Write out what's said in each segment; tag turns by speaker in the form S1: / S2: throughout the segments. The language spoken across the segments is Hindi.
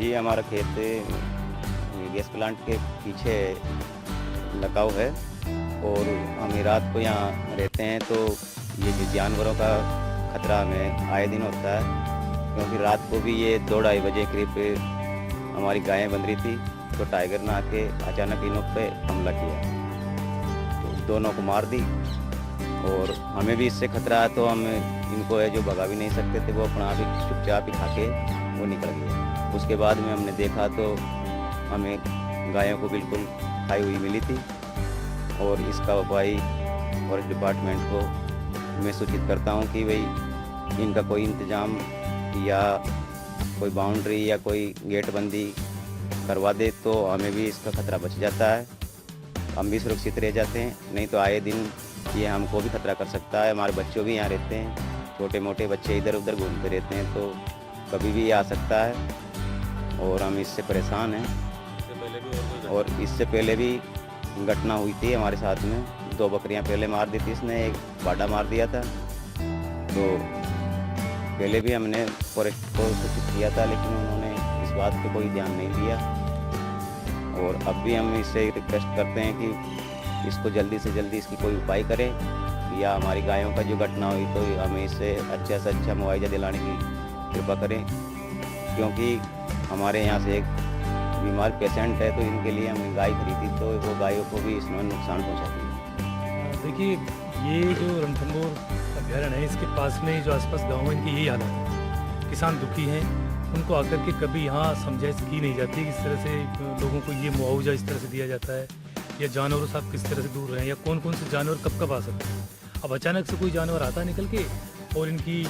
S1: जी, हमारा खेत गैस प्लांट के पीछे लगाव है और हम रात को यहाँ रहते हैं तो ये जो जानवरों का खतरा हमें आए दिन होता है, क्योंकि रात को भी ये 2-2:30 बजे करीब हमारी गायें बंध रही थी तो टाइगर ने आके अचानक इन लोग पे हमला किया, तो दोनों को मार दी और हमें भी इससे खतरा है। तो हम इनको है जो भगा भी नहीं सकते थे, वो अपना आप ही चुपचाप ही खा के वो निकल गए। उसके बाद में हमने देखा तो हमें गायों को बिल्कुल खाई हुई मिली थी और इसका उपाय फॉरेस्ट डिपार्टमेंट को मैं सूचित करता हूँ कि भाई इनका कोई इंतज़ाम या कोई बाउंड्री या कोई गेट बंदी करवा दे तो हमें भी इसका खतरा बच जाता है, हम भी सुरक्षित रह जाते हैं। नहीं तो आए दिन ये हमको भी खतरा कर सकता है। हमारे बच्चों भी यहाँ रहते हैं, छोटे मोटे बच्चे इधर उधर घूमते रहते हैं, तो कभी भी आ सकता है और हम इससे परेशान हैं। और इससे पहले भी घटना हुई थी हमारे साथ में, 2 बकरियां पहले मार दी थी इसने, एक बाड़ा मार दिया था। तो पहले भी हमने फॉरेस्ट को सूचित किया था, लेकिन उन्होंने इस बात पे कोई ध्यान नहीं दिया। और अब भी हम इससे रिक्वेस्ट करते हैं कि इसको जल्दी से जल्दी इसकी कोई उपाय करें, या हमारी गायों का जो घटना हुई तो हमें इससे अच्छा से अच्छा मुआवजा दिलाने की कृपा करें, क्योंकि हमारे यहाँ से एक बीमार पेशेंट है तो इनके लिए हमने गाय खरीदी तो वो गायों को भी इसमें नुकसान पहुँचाती है।
S2: देखिए, ये जो रणथंभौर अभ्यारण्य है, इसके पास में जो आसपास गाँव है, इनकी यही हालत है। किसान दुखी हैं, उनको आकर के कभी यहाँ समझाइश की नहीं जाती किस तरह से लोगों को ये मुआवजा इस तरह से दिया जाता है, या जानवरों से आप किस तरह से दूर रहें, या कौन कौन से जानवर कब कब आ सकते हैं। अब अचानक से कोई जानवर आता है निकल के, और इनकी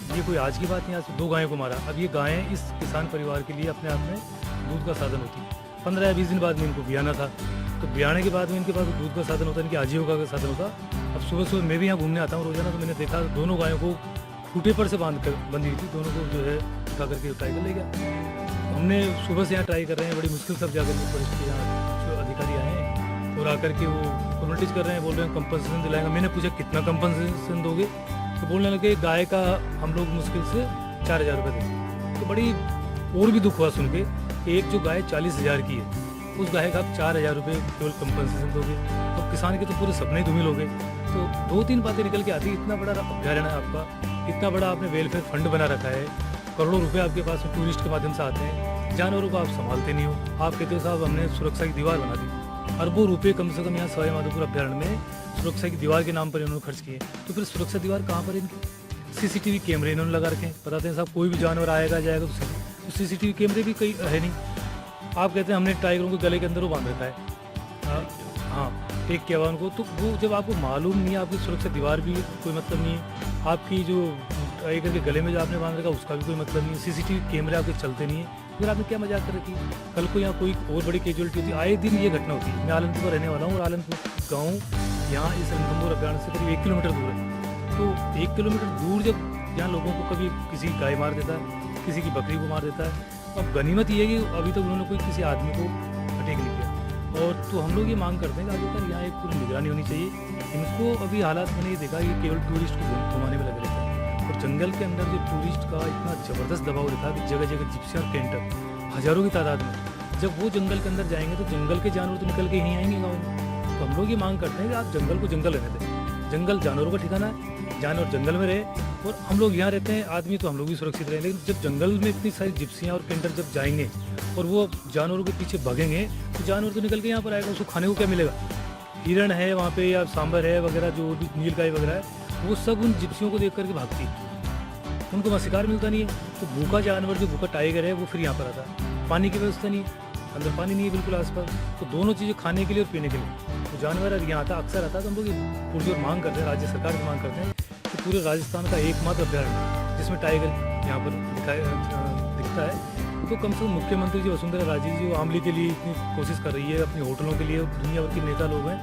S2: ये कोई आज की बात नहीं, आज 2 गायों को मारा। अब ये गायें इस किसान परिवार के लिए अपने आप में दूध का साधन होती है। 15 या 20 दिन बाद में इनको ब्याना था, तो ब्याने के बाद में इनके पास दूध का साधन होता है, इनकी आजीविका का साधन होता। अब सुबह सुबह मैं भी यहाँ घूमने आता हूँ रोजाना, तो मैंने देखा दोनों गायों को खूंटे पर से बंधी हुई थी, दोनों को जो है उठा करके टाइगर ले गया। हमने सुबह से यहाँ ट्राई कर रहे हैं, बड़ी मुश्किल सब जाकर के फॉरेस्ट के यहाँ जो अधिकारी आए हैं और आकर के वो फॉर्मेलिटीज कर रहे हैं, बोल रहे हैं कंपनसेशन दिलाएंगे। मैंने पूछा कितना कंपनसेशन दोगे, तो बोलने लगे गाय का हम लोग मुश्किल से 4000 रुपये देंगे। तो बड़ी और भी दुख हुआ सुन के, एक जो गाय 40,000 की है, उस गाय का आप 4000 रुपये केवल कंपनसेशन दोगे, तो किसान के तो पूरे सपने ही धूमिल हो गए। तो 2-3 बातें निकल के आती, इतना बड़ा अभ्यारण्य है आपका, इतना बड़ा आपने वेलफेयर फंड बना रखा है, करोड़ों रुपए आपके पास टूरिस्ट के माध्यम से आते हैं, जानवरों को आप संभालते नहीं हो। आप कहते हो साहब हमने सुरक्षा की दीवार बना दी, अरबों रुपए कम से कम यहाँ सवाई माधोपुर अभ्यारण्य में सुरक्षा की दीवार के नाम पर इन्होंने खर्च किए। तो फिर सुरक्षा दीवार कहाँ पर इनकी? CCTV कैमरे इन्होंने लगा रखे हैं, बताते हैं साहब कोई भी जानवर आएगा जाएगा तो CCTV कैमरे भी कहीं है नहीं। आप कहते हैं हमने टाइगरों के गले के अंदर वो बांध रखा है, हाँ टेक किया हुआ उनको, तो वो जब आपको मालूम नहीं है, आपकी सुरक्षा दीवार भी कोई मतलब नहीं है, आपकी जो टाइगर के गले में जो आपने बांध रखा उसका भी कोई मतलब नहीं है, CCTV कैमरे आपके चलते नहीं है, फिर आपने क्या मजाक कर रखी है? कल को यहाँ कोई और बड़ी कैजुअलिटी होती है, आए दिन ये घटना होती है। मैं आलमपुर का रहने वाला हूँ और आलमपुर गाँव यहाँ इस रणथंभौर अभ्यारण्य से करीब 1 किलोमीटर दूर है। तो 1 किलोमीटर दूर जब यहाँ लोगों को कभी किसी गाय मार देता है, किसी की बकरी को मार देता है, अब गनीमत ये है कि अभी तक उन्होंने कोई किसी आदमी को अटैक नहीं किया। और तो हम लोग ये मांग करते हैं कि आगे पर यहाँ एक पूरी निगरानी होनी चाहिए। इनको अभी हालात मैंने ये देखा ये केवल टूरिस्ट को घुमाने में लगे रहता है, और जंगल के अंदर जो टूरिस्ट का इतना ज़बरदस्त दबाव रहता है कि जगह जगह जिप्सी और कैंटर हज़ारों की तादाद में, जब वो जंगल के अंदर जाएंगे तो जंगल के जानवर तो निकल के ही आएंगे गाँव में। तो हम लोग ये मांग करते हैं कि आप जंगल को जंगल रहने दें, जंगल जानवरों का ठिकाना है, जानवर जंगल में रहे और हम लोग यहाँ रहते हैं, आदमी तो हम लोग भी सुरक्षित रहें। लेकिन जब जंगल में इतनी सारी जिप्सियाँ और कैंटर जब जाएंगे और वो जानवरों के पीछे भागेंगे तो जानवर तो निकल के यहाँ पर आएगा, उसको खाने को क्या मिलेगा? हिरण है वहाँ पे या सांबर है वगैरह, जो भी नीलगाय वगैरह है, वो सब उन जिप्सियों को देख करके भागती है, उनको वहाँ शिकार मिलता नहीं है। तो भूखा जानवर जो भूखा टाइगर है वो फिर यहाँ पर आता है, पानी की व्यवस्था नहीं है, अंदर पानी नहीं है बिल्कुल आसपास, तो दोनों चीज़ें खाने के लिए और पीने के लिए तो जानवर अगर यहाँ आता अक्सर आता है। तो हम लोग पुरजोर मांग करते हैं, राज्य सरकार की मांग करते हैं कि पूरे राजस्थान का एकमात्र अभ्यारण्य जिसमें टाइगर यहाँ पर दिखता है, तो कम से कम मुख्यमंत्री जी वसुंधरा राजे जी वो आमली के लिए इतनी कोशिश कर रही है, अपने होटलों के लिए, दुनिया भर के नेता लोग हैं,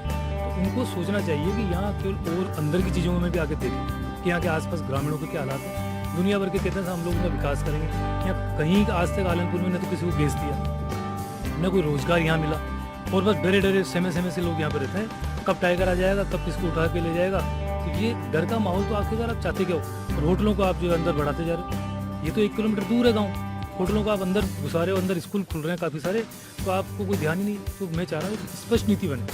S2: तो इनको सोचना चाहिए कि यहाँ केवल और अंदर की चीज़ों में भी आके देखें कि यहाँ के आसपास ग्रामीणों के क्या हालात हैं। दुनिया भर के कहते हैं हम लोग उनका विकास करेंगे, यहाँ कहीं आज तक आलमपुर में न तो किसी को गैस दिया, न कोई रोजगार यहाँ मिला, और बस डरे डरे समय से लोग यहाँ पर रहते हैं, कब टाइगर आ जाएगा, कब किसको उठा के ले जाएगा। तो ये डर का माहौल तो आखिरकार आप चाहते क्या हो? और होटलों को आप जो अंदर बढ़ाते जा रहे हो, ये तो 1 किलोमीटर दूर है गाँव, होटलों का आप अंदर घुसा रहे हो, अंदर स्कूल खुल रहे हैं काफ़ी सारे, तो आपको कोई ध्यान ही नहीं। तो मैं चाह रहा हूँ कि स्पष्ट नीति बने,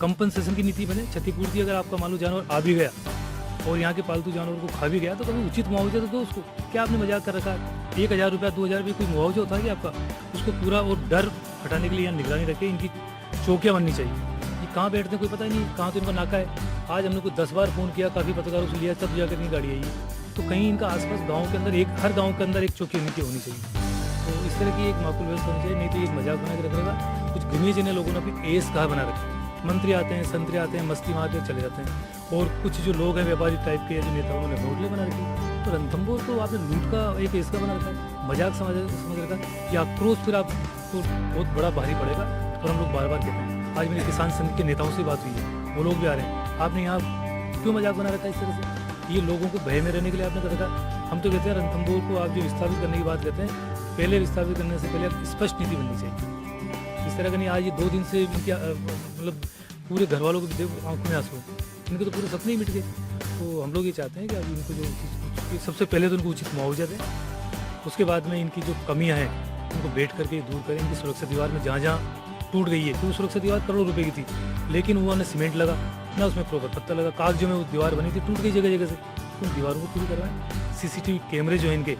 S2: कंपनसेशन की नीति बने, क्षतिपूर्ति। अगर आपका मान लो जानवर आ भी गया और यहाँ के पालतू जानवर को खा भी गया तो कभी उचित मुआवजा तो दो उसको। क्या आपने मजाक कर रखा है? 1,000 रुपया 2,000 रुपये कोई मुआवजा होता है कि आपका? उसको पूरा और डर हटाने के लिए यहाँ निगरानी रखे, इनकी चौकियाँ बननी चाहिए। ये कहाँ बैठते हैं कोई पता ही नहीं, कहाँ तो इनका नाका है। आज हमने कोई 10 बार फ़ोन किया, काफ़ी पत्रकारों से लिया, तब जाकर इनकी गाड़ी आई है। तो कहीं इनका आसपास गाँव के अंदर हर गाँव के अंदर एक चौकी नीति होनी चाहिए। तो इस तरह की एक माकूल व्यवस्था होनी चाहिए, नहीं तो ये मजाक बना के रख रहेगा। कुछ गिने जिन्हें लोगों ने अपनी एस कहा बना रखा है। मंत्री आते हैं, संतरी आते हैं, मस्ती मारते चले जाते हैं। और कुछ जो लोग हैं व्यापारी टाइप के जो नेता, उन्होंने होटलें बना रखी। तो रणथंभौर तो आपने लूट का एक इसका बना रखा है, मजाक समझ रखा है। ये आक्रोश फिर आपको बहुत बड़ा भारी पड़ेगा। और हम लोग बार बार कहते हैं, आज मेरे किसान संघ के नेताओं से बात हुई है, वो लोग भी आ रहे हैं। आपने यहाँ क्यों मजाक बना रखा है इस तरह से? ये लोगों को भय में रहने के लिए आपने कर रखा। हम तो कहते हैं रणथंभौर को आप जो विस्थापित करने की बात कहते हैं, पहले विस्थापित करने से पहले स्पष्ट नीति बननी चाहिए। इस तरह का नहीं आज ये 2 दिन से इनकी मतलब पूरे घर वालों को आंखों में आंसू, इनके तो पूरे सपने ही मिट गए। तो हम लोग ये चाहते हैं कि अब इनको जो सबसे पहले तो उनको उचित मुआवजा दें, उसके बाद में इनकी जो कमियां हैं उनको बैठ करके दूर करें। इनकी सुरक्षा दीवार में जहाँ जहाँ टूट गई है, क्योंकि सुरक्षा दीवार करोड़ों रुपए की थी, लेकिन वो ना सीमेंट लगा ना उसमें प्रॉपर पत्ता लगा, कागजों में वो दीवार बनी थी, टूट गई जगह जगह से। तो उन दीवारों को पूरी करवाएं। CCTV कैमरे जो हैं इनके,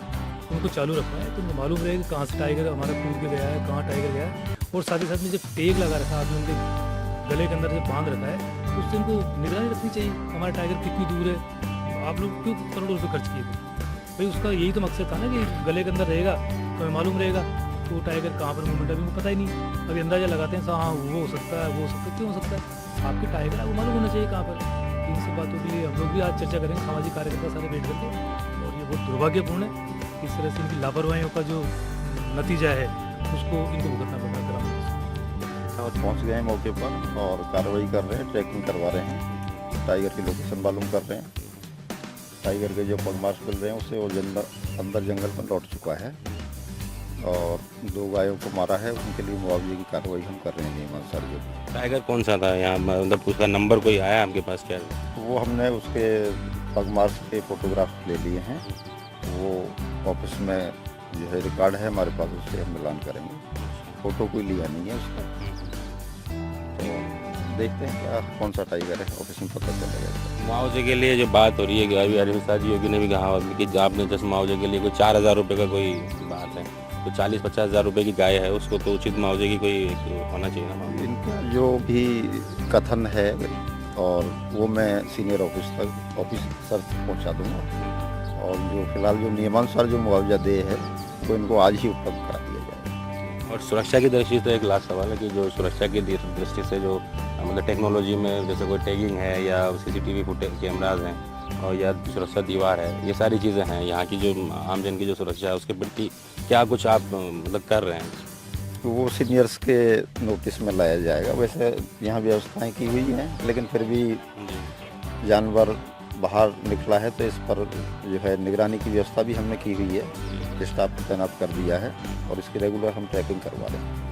S2: उनको चालू रखवाएं तो उनको मालूम रहेगा कहाँ से टाइगर हमारा कूद के गया है, कहाँ टाइगर गया है। और साथ ही साथ में जब टेग लगा रखा है आपने उनके गले के अंदर जब बांध रखा है, तो उससे उनको निगरानी रखनी चाहिए, हमारा टाइगर कितनी दूर है। आप लोग क्यों करोड़ों रुपये खर्च किए थे भाई? उसका यही तो मकसद था ना कि गले के अंदर रहेगा तो हमें मालूम रहेगा तो वो टाइगर कहाँ पर मूवमेंट है, अभी उनको पता ही नहीं। अभी अंदाजा लगाते हैं हाँ वो हो सकता है, वो हो सकता है, क्यों हो सकता है? आपके टाइगर आपको मालूम होना चाहिए कहाँ पर। इन सब बातों के लिए हम लोग भी आज चर्चा करेंगे, सामाजिक कार्यकर्ता सारे बैठ करके। और ये बहुत दुर्भाग्यपूर्ण है, इस तरह से इनकी लापरवाहियों का जो नतीजा है उसको इनको भुगतना पड़ता है।
S3: और पहुंच गए हैं मौके पर और कार्रवाई कर रहे हैं, ट्रैकिंग करवा रहे हैं, टाइगर की लोकेशन मालूम कर रहे हैं। टाइगर के जो पगमार्श मिल रहे हैं उससे वो अंदर जंगल में लौट चुका है और 2 गायों को मारा है, उनके लिए मुआवजे की कार्रवाई हम कर रहे हैं नियमानुसार। जो
S4: टाइगर कौन सा था यहाँ, मतलब उसका नंबर कोई आया आपके पास क्या?
S3: वो हमने उसके पगमार्श के फोटोग्राफ ले लिए हैं, वो ऑफिस में जो है रिकॉर्ड है हमारे पास, उससे हम मिलान करेंगे। फ़ोटो कोई लिया नहीं है उसका, तो देखते हैं क्या कौन सा टाइगर है, ऑफिस में पता चलेगा।
S4: मुआवजे के लिए जो बात हो रही है कि अभी अरविंद साहब योगी ने भी कहा कि आपने जैसे मुआवजे के लिए कोई 4,000 रुपये का कोई बात है, तो 40-50 हज़ार रुपये की गाय है, उसको तो उचित मुआवजे की कोई होना चाहिए ना।
S3: इनका जो भी कथन है और वो मैं सीनियर ऑफिसर पहुंचा दूंगा और जो फिलहाल जो नियमानुसार जो मुआवजा दे है वो इनको आज ही उपलब्ध करा दिया जाएगा।
S4: और सुरक्षा की दृष्टि से एक लास्ट सवाल है कि जो सुरक्षा की दृष्टि से जो मतलब टेक्नोलॉजी में जैसे कोई टैगिंग है या CCTV फुटेज कैमराज हैं और या सुरक्षा दीवार है, ये सारी चीज़ें हैं, यहाँ की जो आमजन की जो सुरक्षा है उसके प्रति क्या कुछ आप मतलब कर रहे हैं?
S3: तो वो सीनियर्स के नोटिस में लाया जाएगा। वैसे यहाँ व्यवस्थाएं की हुई हैं, लेकिन फिर भी जानवर बाहर निकला है तो इस पर जो है निगरानी की व्यवस्था भी हमने की हुई है, स्टाफ को तैनात कर दिया है और इसकी रेगुलर हम ट्रैकिंग करवा रहे हैं।